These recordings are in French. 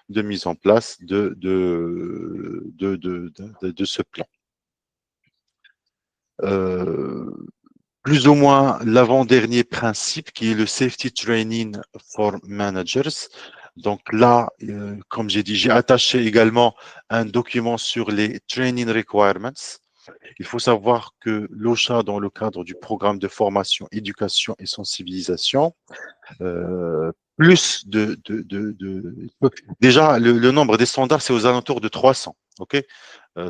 de mise en place de ce plan. Euh, Plus ou moins l'avant-dernier principe qui est le Safety Training for Managers. Donc là, comme j'ai dit, j'ai attaché également un document sur les Training Requirements. Il faut savoir que l'OSHA, dans le cadre du programme de formation, éducation et sensibilisation, plus déjà, le nombre des standards, c'est aux alentours de 300. OK,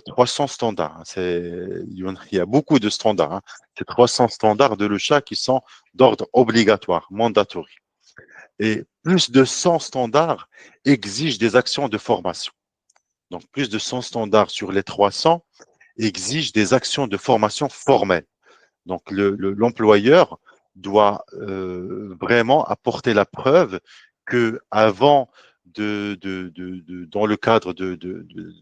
300 standards. Il y a beaucoup de standards. Hein. C'est 300 standards de l'OSHA qui sont d'ordre obligatoire, mandatory. Et plus de 100 standards exigent des actions de formation. Donc, plus de 100 standards sur les 300 exigent des actions de formation formelles. Donc, l'employeur doit vraiment apporter la preuve que avant dans le cadre de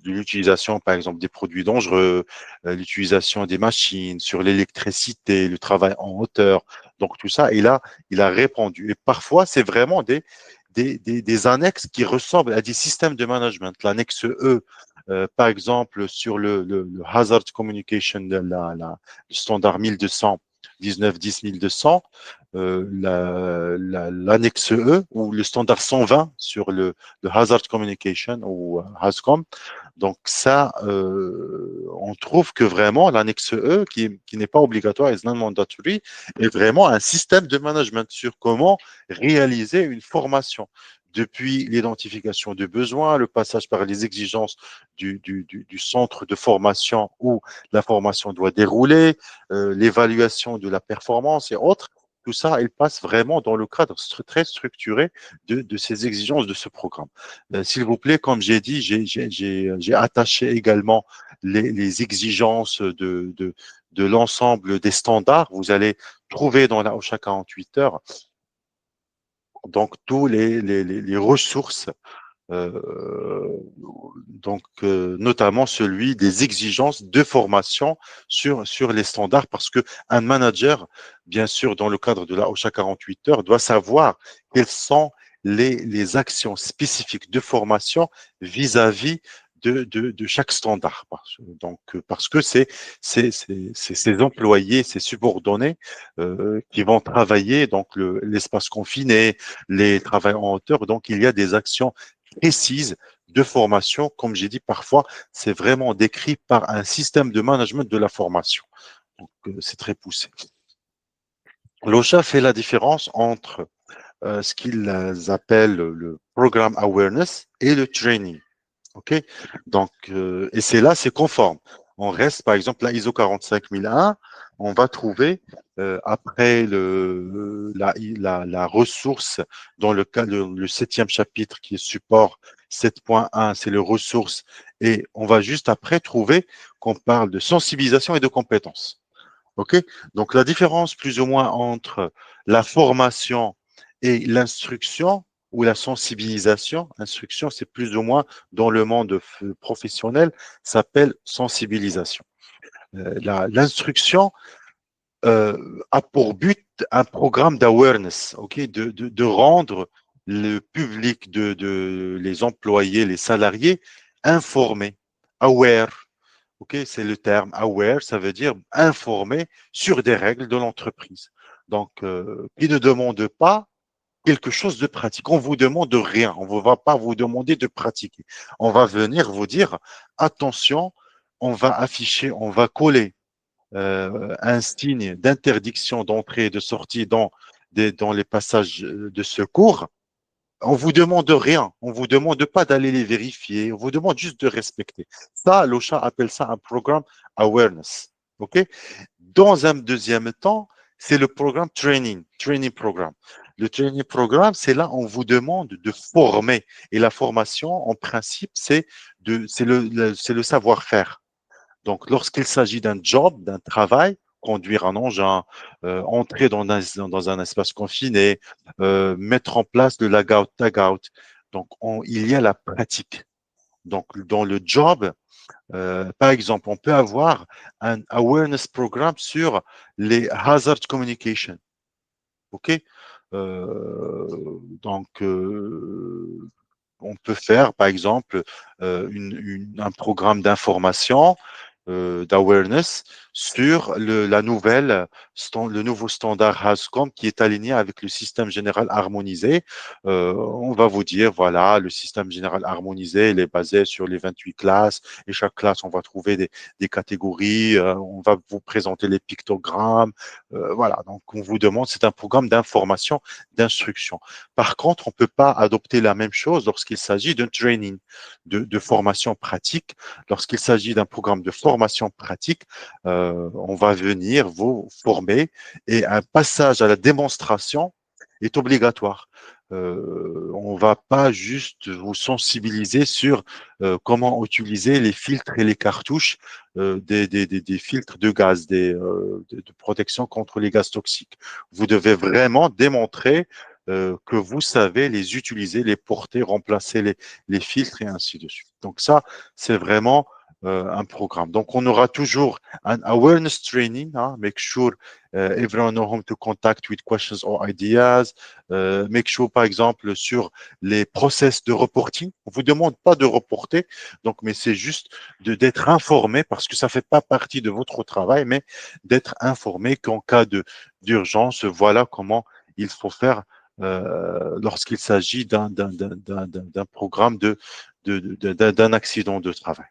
l'utilisation, par exemple, des produits dangereux, l'utilisation des machines, sur l'électricité, le travail en hauteur, donc tout ça, il a répondu. Et parfois, c'est vraiment des annexes qui ressemblent à des systèmes de management. L'annexe E, par exemple, sur le Hazard Communication, le standard 1200, 1910 1200, l'annexe E ou le standard 120 sur le Hazard Communication ou HAZCOM. Donc ça, on trouve que vraiment l'annexe E, qui n'est pas obligatoire, is non-mandatory, est vraiment un système de management sur comment réaliser une formation depuis l'identification de besoins, le passage par les exigences du centre de formation où la formation doit dérouler, l'évaluation de la performance et autres. Tout ça, il passe vraiment dans le cadre très structuré de ces exigences de ce programme. S'il vous plaît, comme j'ai dit, j'ai attaché également les exigences de l'ensemble des standards. Vous allez trouver dans la OSHA 48 heures donc tous les ressources, euh, notamment celui des exigences de formation sur les standards, parce que un manager, bien sûr, dans le cadre de la OSHA 48 heures, doit savoir quelles sont les actions spécifiques de formation vis-à-vis de chaque standard. Parce que c'est ces employés, ces subordonnés qui vont travailler donc l'espace confiné, les travails en hauteur. Donc, il y a des actions précises de formation. Comme j'ai dit, parfois, c'est vraiment décrit par un système de management de la formation. Donc, c'est très poussé. L'OSHA fait la différence entre ce qu'ils appellent le Program Awareness et le Training. OK? Donc, et c'est là, c'est conforme. On reste, par exemple, la ISO 45001, on va trouver, après la ressource, dans le cas, le 7e chapitre qui est support 7.1, c'est le ressources, et on va juste après trouver qu'on parle de sensibilisation et de compétences. OK? Donc, la différence plus ou moins entre la formation et l'instruction ou la sensibilisation, instruction, c'est plus ou moins dans le monde professionnel, s'appelle sensibilisation. L'instruction a pour but un programme d'awareness, OK? De rendre le public, les employés, les salariés informés, aware. OK, c'est le terme aware, ça veut dire informer sur des règles de l'entreprise. Donc, qui ne demande pas quelque chose de pratique. On vous demande rien. On ne va pas vous demander de pratiquer. On va venir vous dire, attention, on va afficher, on va coller un signe d'interdiction d'entrée et de sortie dans les passages de secours. On vous demande rien. On vous demande pas d'aller les vérifier. On vous demande juste de respecter. Ça, l'OSHA appelle ça un programme awareness. OK? Dans un deuxième temps, c'est le programme training programme. Le training programme, c'est là on vous demande de former. Et la formation, en principe, c'est le savoir-faire. Donc, lorsqu'il s'agit d'un job, d'un travail, conduire un engin, entrer dans un espace confiné, mettre en place le lag-out, tag-out. Donc, il y a la pratique. Donc, dans le job, par exemple, on peut avoir un awareness programme sur les hazard communication. OK? Donc, on peut faire, par exemple, un programme d'information, d'awareness sur le nouveau standard HASCOM qui est aligné avec le système général harmonisé. On va vous dire, voilà, le système général harmonisé, il est basé sur les 28 classes et chaque classe, on va trouver des catégories, on va vous présenter les pictogrammes. Voilà, donc on vous demande, c'est un programme d'information, d'instruction. Par contre, on ne peut pas adopter la même chose lorsqu'il s'agit d'un training, de formation pratique. Lorsqu'il s'agit d'un programme de formation pratique, on va venir vous former et un passage à la démonstration est obligatoire. On ne va pas juste vous sensibiliser sur comment utiliser les filtres et les cartouches des filtres de gaz, de protection contre les gaz toxiques. Vous devez vraiment démontrer que vous savez les utiliser, les porter, remplacer les filtres et ainsi de suite. Donc ça, c'est vraiment un programme. Donc on aura toujours un awareness training, hein, make sure everyone know how to contact with questions or ideas, make sure par exemple sur les process de reporting. On vous demande pas de reporter, donc mais c'est juste d'être informé parce que ça fait pas partie de votre travail, mais d'être informé qu'en cas de d'urgence, voilà comment il faut faire lorsqu'il s'agit d'un programme d'un accident de travail.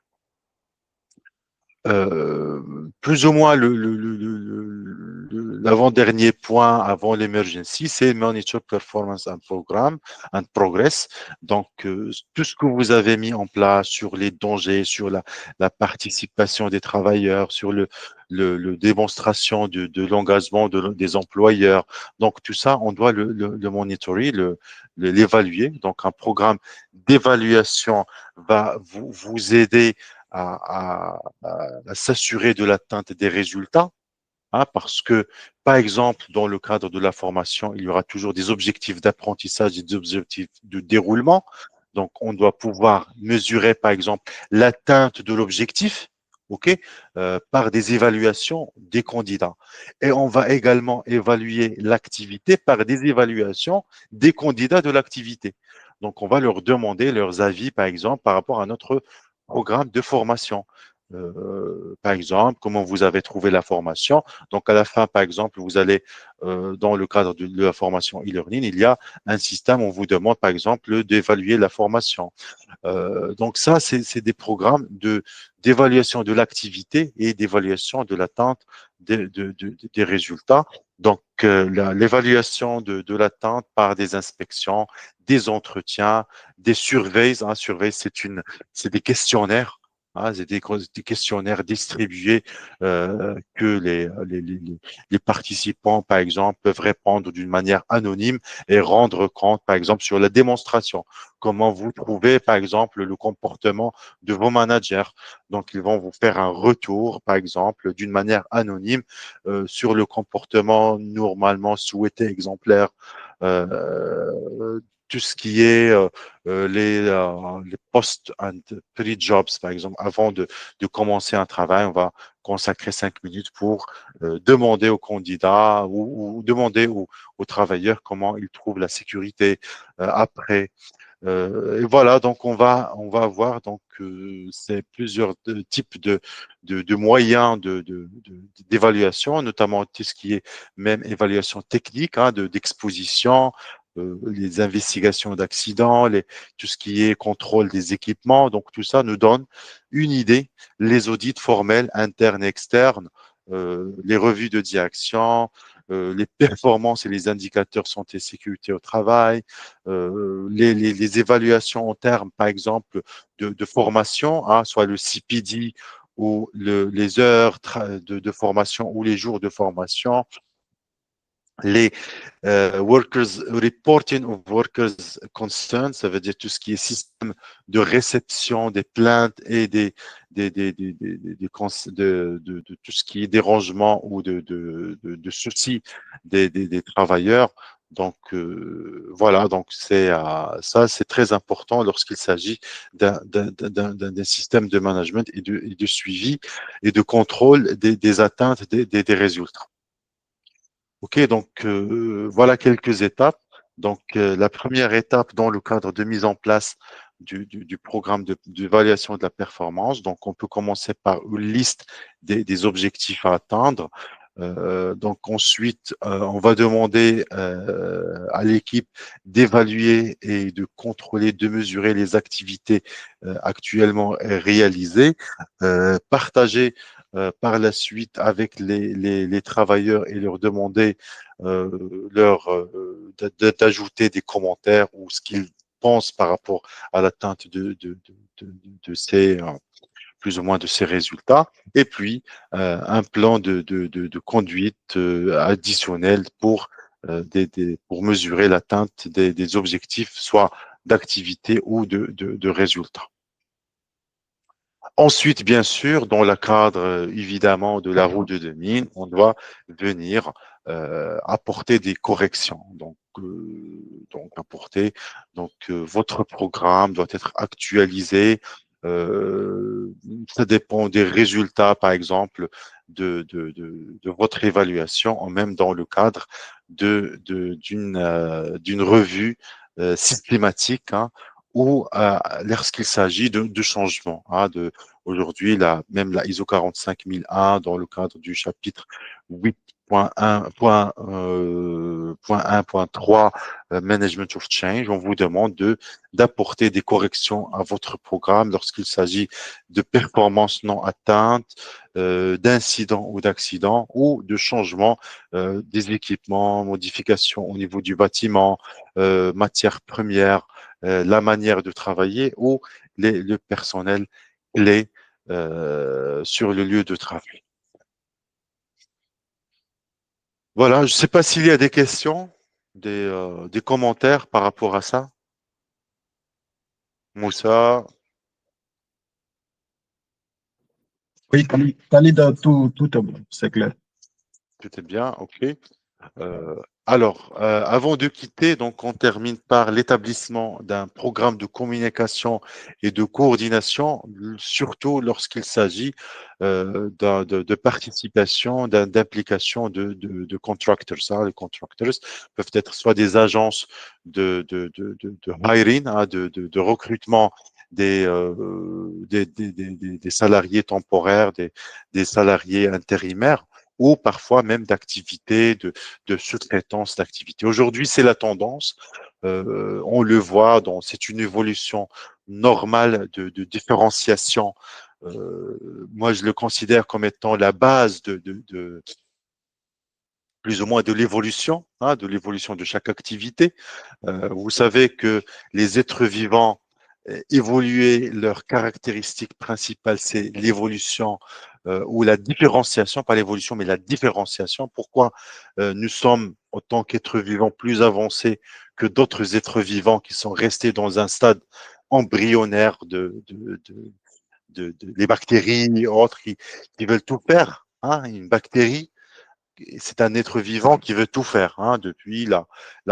Plus ou moins l'avant-dernier point avant l'emergency, c'est Monitor Performance and Program and Progress. Donc, tout ce que vous avez mis en place sur les dangers, sur la participation des travailleurs, sur le démonstration de l'engagement des employeurs. Donc, tout ça, on doit le monitorer, l'évaluer. Donc, un programme d'évaluation va vous aider à s'assurer de l'atteinte des résultats, hein, parce que, par exemple, dans le cadre de la formation, il y aura toujours des objectifs d'apprentissage et des objectifs de déroulement. Donc, on doit pouvoir mesurer, par exemple, l'atteinte de l'objectif, OK, par des évaluations des candidats. Et on va également évaluer l'activité par des évaluations des candidats de l'activité. Donc, on va leur demander leurs avis, par exemple, par rapport à notre programme de formation. Par exemple, comment vous avez trouvé la formation. Donc, à la fin, par exemple, vous allez, dans le cadre de la formation e-learning, il y a un système, on vous demande, par exemple, d'évaluer la formation. Donc, ça, c'est des programmes d'évaluation de l'activité et d'évaluation de l'atteinte des résultats. Donc, l'évaluation de l'atteinte par des inspections, des entretiens, des surveilles. Hein, surveilles, c'est des questionnaires. Hein, c'est des questionnaires distribués que les participants, par exemple, peuvent répondre d'une manière anonyme et rendre compte, par exemple, sur la démonstration. Comment vous trouvez, par exemple, le comportement de vos managers. Donc, ils vont vous faire un retour, par exemple, d'une manière anonyme sur le comportement normalement souhaité, exemplaire. Tout ce qui est les post and pre-jobs, par exemple, avant de commencer un travail, on va consacrer 5 minutes pour demander aux candidats ou demander aux travailleurs comment ils trouvent la sécurité après. Et voilà, donc on va avoir donc c'est plusieurs types de moyens d'évaluation, notamment tout ce qui est même évaluation technique, hein, d'exposition, les investigations d'accidents, tout ce qui est contrôle des équipements. Donc tout ça nous donne une idée, les audits formels internes et externes, les revues de direction, les performances et les indicateurs santé et sécurité au travail, les évaluations en termes, par exemple, de formation, hein, soit le CPD ou les heures de formation ou les jours de formation, les workers reporting of workers concerns, ça veut dire tout ce qui est système de réception des plaintes et de tout ce qui est dérangement ou de soucis des travailleurs. Donc voilà, donc ça c'est très important lorsqu'il s'agit d'un système de management et de suivi et de contrôle des atteintes des résultats. Ok, donc voilà quelques étapes. Donc la première étape dans le cadre de mise en place du programme d'évaluation de la performance. Donc, on peut commencer par une liste des objectifs à atteindre. Donc ensuite, on va demander à l'équipe d'évaluer et de contrôler, de mesurer les activités actuellement réalisées, partager par la suite avec les travailleurs et leur demander d'ajouter des commentaires ou ce qu'ils pensent par rapport à l'atteinte de ces plus ou moins de ces résultats, et puis un plan de conduite additionnel pour mesurer l'atteinte des objectifs, soit d'activité ou de résultats. Ensuite, bien sûr, dans le cadre évidemment de la roue de Demine, on doit venir apporter des corrections. Donc apporter, votre programme doit être actualisé. Euh, Ça dépend des résultats, par exemple, de votre évaluation, ou même dans le cadre d'une revue systématique, hein, ou lorsqu'il s'agit de changements, hein, aujourd'hui, même la ISO 45001, dans le cadre du chapitre 8.1.3 Management of Change, on vous demande d'apporter des corrections à votre programme lorsqu'il s'agit de performances non atteintes, d'incidents ou d'accidents ou de changements des équipements, modifications au niveau du bâtiment, matières premières, la manière de travailler ou le personnel clé sur le lieu de travail. Voilà, je ne sais pas s'il y a des questions, des commentaires par rapport à ça. Moussa, Oui, Khalid, tout est bon, c'est clair. tout est bien, ok. Alors, avant de quitter, donc on termine par l'établissement d'un programme de communication et de coordination, surtout lorsqu'il s'agit de participation, d'implication de contractors, hein. Les contractors peuvent être soit des agences de hiring, hein, de recrutement des salariés temporaires, des salariés intérimaires, ou parfois même d'activités de sous-traitance d'activité. Aujourd'hui, c'est la tendance. On le voit, c'est une évolution normale de différenciation. Moi, je le considère comme étant la base plus ou moins de l'évolution, hein, de l'évolution de chaque activité. Vous savez que les êtres vivants évoluer, leurs caractéristiques principales, c'est l'évolution ou la différenciation, pas l'évolution, mais la différenciation. Pourquoi nous sommes, en tant qu'êtres vivants, plus avancés que d'autres êtres vivants qui sont restés dans un stade embryonnaire les bactéries et autres qui veulent tout faire, hein. Une bactérie, c'est un être vivant qui veut tout faire, hein, depuis la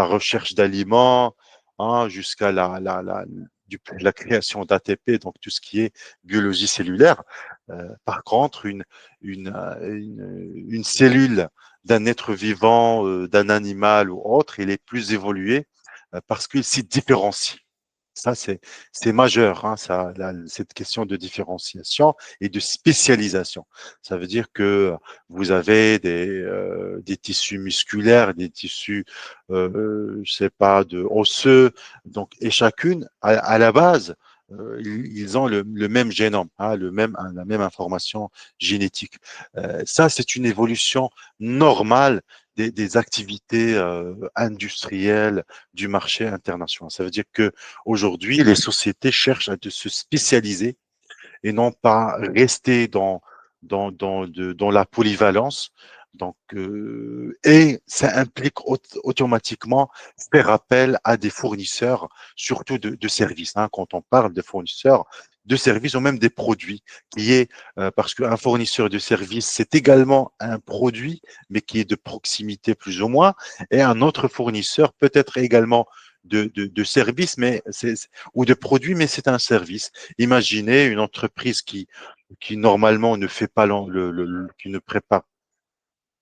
recherche d'aliments, hein, jusqu'à la création d'ATP, donc tout ce qui est biologie cellulaire. Par contre, une cellule d'un être vivant, d'un animal ou autre, il est plus évolué parce qu'il s'y différencie. Ça, c'est majeur, hein, cette question de différenciation et de spécialisation. Ça veut dire que vous avez des tissus musculaires, des tissus, je sais pas, de osseux, donc, et chacune, à la base, ils ont le même génome, hein, la même information génétique. Ça, c'est une évolution normale des activités industrielles du marché international. Ça veut dire que aujourd'hui, les sociétés cherchent à se spécialiser et non pas rester dans la polyvalence. Donc, et ça implique automatiquement faire appel à des fournisseurs, surtout de services, hein, quand on parle de fournisseurs de services ou même des produits, parce qu'un fournisseur de services, c'est également un produit, mais qui est de proximité plus ou moins, et un autre fournisseur peut être également de services, ou de produits, mais c'est un service. Imaginez une entreprise qui normalement ne fait pas qui ne prépare,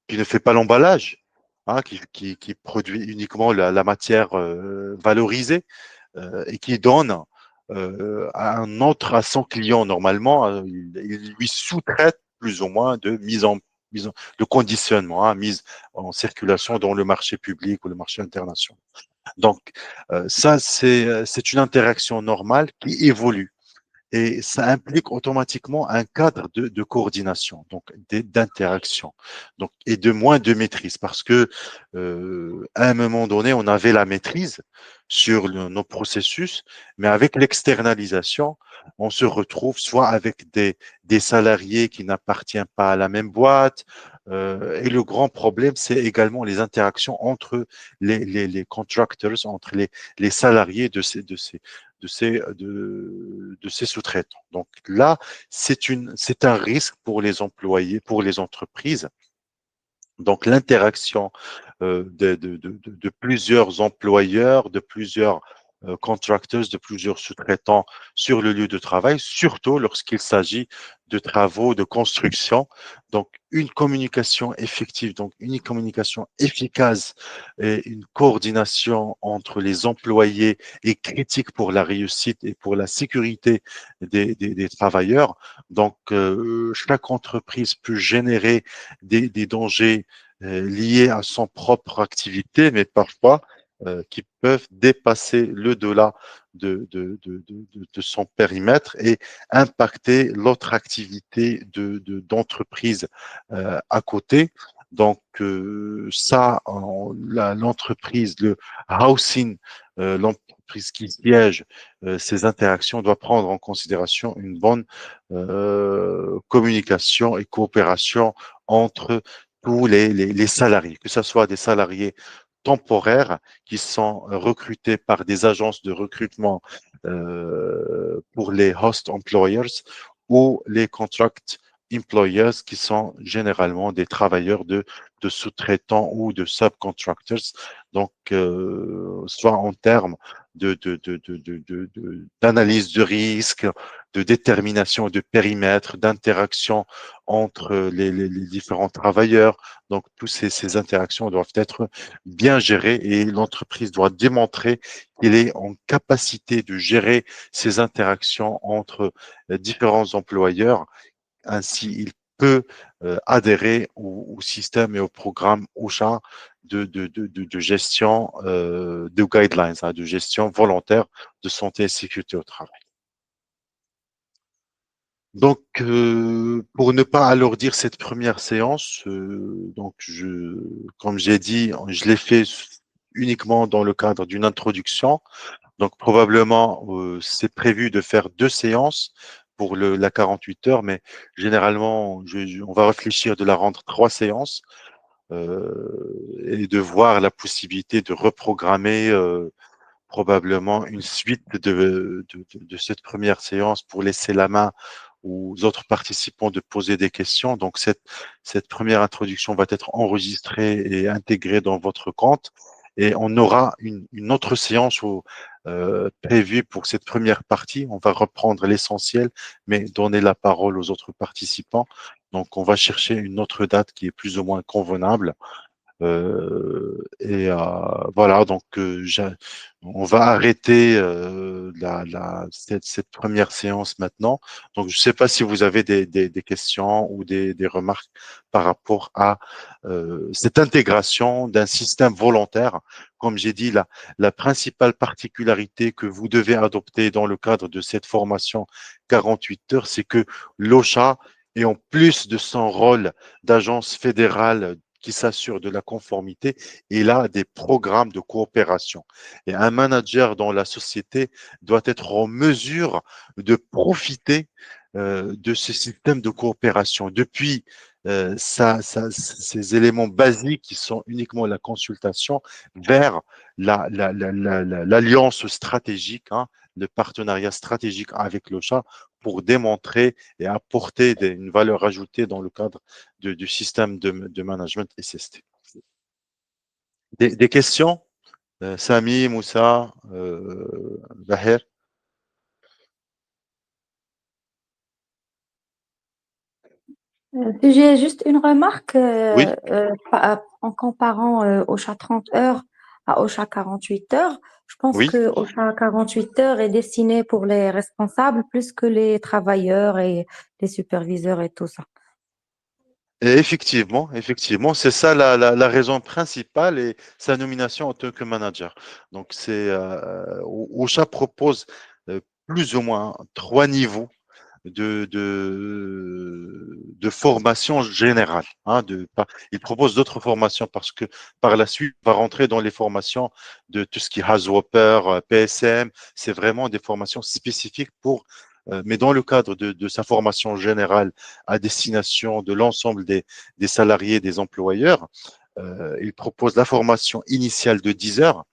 qui ne fait pas l'emballage, hein, qui produit uniquement la matière valorisée et qui donne à son client normalement, il lui sous-traite plus ou moins de conditionnement, hein, mise en circulation dans le marché public ou le marché international. Donc, ça, c'est une interaction normale qui évolue. Et ça implique automatiquement un cadre de coordination, donc d'interaction, donc et de moins de maîtrise, parce que à un moment donné, on avait la maîtrise sur nos processus, mais avec l'externalisation, on se retrouve soit avec des salariés qui n'appartiennent pas à la même boîte, et le grand problème, c'est également les interactions entre les contractors, entre les salariés de ces sous-traitants. Donc là, c'est un risque pour les employés, pour les entreprises. Donc l'interaction de plusieurs employeurs, de plusieurs contractors, de plusieurs sous-traitants sur le lieu de travail, surtout lorsqu'il s'agit de travaux de construction. Donc une communication effective, donc une communication efficace et une coordination entre les employés est critique pour la réussite et pour la sécurité des travailleurs. Donc chaque entreprise peut générer des dangers liés à son propre activité, mais parfois qui peuvent dépasser le delà de son périmètre et impacter l'autre activité d'entreprise à côté. Donc ça, l'entreprise, le housing, l'entreprise qui siège ces interactions doit prendre en considération une bonne communication et coopération entre tous les salariés, que ce soit des salariés temporaires qui sont recrutés par des agences de recrutement pour les host employers ou les contract employers qui sont généralement des travailleurs de sous-traitants ou de subcontractors. Donc, soit en termes d'analyse de risque, de détermination de périmètre, d'interaction entre les différents travailleurs. Donc, toutes ces interactions doivent être bien gérées et l'entreprise doit démontrer qu'il est en capacité de gérer ces interactions entre différents employeurs. Ainsi, il peut adhérer au système et au programme OSHA de gestion de guidelines, hein, de gestion volontaire de santé et sécurité au travail. Donc, pour ne pas alourdir cette première séance, donc comme j'ai dit, je l'ai fait uniquement dans le cadre d'une introduction. Donc, probablement, c'est prévu de faire 2 séances pour la 48 heures, mais généralement, on va réfléchir de la rendre 3 séances et de voir la possibilité de reprogrammer probablement une suite de cette première séance pour laisser la main aux autres participants de poser des questions. Donc, cette première introduction va être enregistrée et intégrée dans votre compte. Et on aura une autre séance prévue pour cette première partie. On va reprendre l'essentiel, mais donner la parole aux autres participants. Donc, on va chercher une autre date qui est plus ou moins convenable. Voilà, donc on va arrêter cette première séance maintenant. Donc, je ne sais pas si vous avez des questions ou des remarques par rapport à cette intégration d'un système volontaire. Comme j'ai dit, la principale particularité que vous devez adopter dans le cadre de cette formation 48 heures, c'est que l'OSHA, et en plus de son rôle d'agence fédérale qui s'assure de la conformité, il a des programmes de coopération. Et un manager dans la société doit être en mesure de profiter de ce système de coopération. Depuis ces éléments basiques qui sont uniquement la consultation vers l'alliance stratégique, hein, le partenariat stratégique avec l'OSHA pour démontrer et apporter une valeur ajoutée dans le cadre du système de management SST. Des questions? Samy, Moussa, Bahir? J'ai juste une remarque Oui, en comparant OSHA 30 heures à OSHA 48 heures. Je pense Oui. que OSHA 48 heures est destiné pour les responsables plus que les travailleurs et les superviseurs et tout ça. Et effectivement, c'est ça la raison principale et sa nomination en tant que manager. Donc, OSHA propose plus ou moins trois niveaux de formation générale. Il propose d'autres formations parce que par la suite, il va rentrer dans les formations de tout ce qui est Hazwhopper, PSM. C'est vraiment des formations spécifiques mais dans le cadre de sa formation générale à destination de l'ensemble des salariés, des employeurs, il propose la formation initiale de 10 heures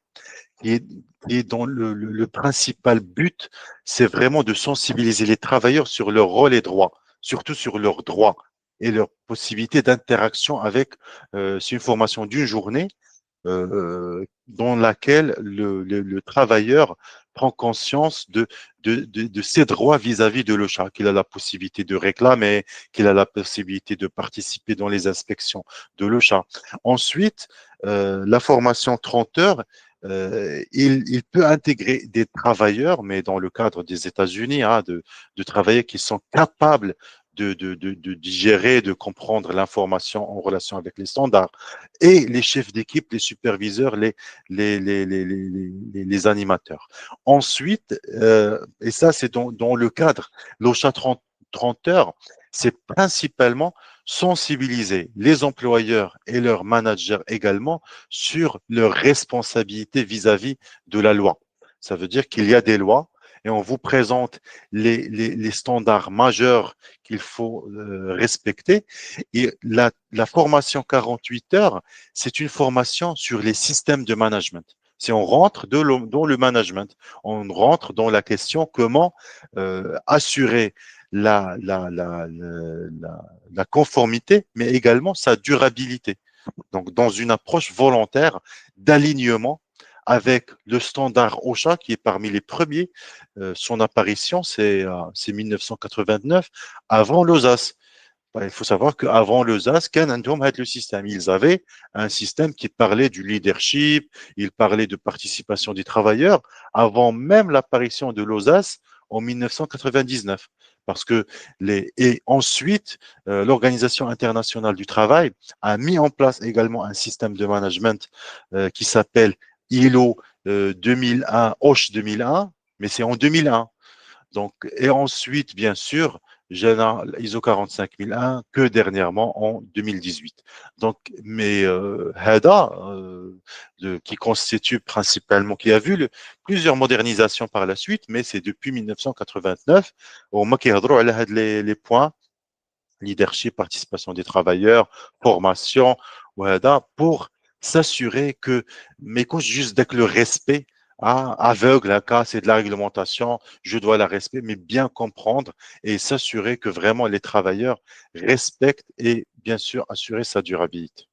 qui est, qui est dont le principal but, c'est vraiment de sensibiliser les travailleurs sur leurs rôles et droits, surtout sur leurs droits et leurs possibilités d'interaction avec, c'est une formation d'une journée dans laquelle le travailleur prend conscience de ses droits vis-à-vis de l'OSHA, qu'il a la possibilité de réclamer, qu'il a la possibilité de participer dans les inspections de l'OSHA. Ensuite, la formation 30 heures, il peut intégrer des travailleurs, mais dans le cadre des États-Unis, de travailleurs qui sont capables de digérer, de comprendre l'information en relation avec les standards et les chefs d'équipe, les superviseurs, les animateurs. Ensuite, et ça c'est dans le cadre, l'OSHA 30 heures, c'est principalement sensibiliser les employeurs et leurs managers également sur leurs responsabilités vis-à-vis de la loi. Ça veut dire qu'il y a des lois et on vous présente les standards majeurs qu'il faut respecter. Et la formation 48 heures, c'est une formation sur les systèmes de management. Si on rentre dans le management, on rentre dans la question comment assurer la conformité, mais également sa durabilité. Donc, dans une approche volontaire d'alignement avec le standard OSHA, qui est parmi les premiers. Son apparition, c'est 1989, avant l'OSAS. Il faut savoir qu'avant l'ESAS, كان عندهم هذا le système. Ils avaient un système qui parlait du leadership, il parlait de participation des travailleurs, avant même l'apparition de l'OSAS en 1999. Parce que et ensuite, l'Organisation internationale du travail a mis en place également un système de management qui s'appelle ILO 2001, OSH 2001, mais c'est en 2001. Donc, et ensuite, bien sûr, ISO 45001 que dernièrement en 2018. Donc, mais HADA, qui constitue principalement, qui a vu plusieurs modernisations par la suite, mais c'est depuis 1989, au moins qui a les points leadership, participation des travailleurs, formation, voilà, pour s'assurer que, mais quand juste avec le respect, aveugle, c'est de la réglementation, je dois la respecter, mais bien comprendre et s'assurer que vraiment les travailleurs respectent et bien sûr assurer sa durabilité.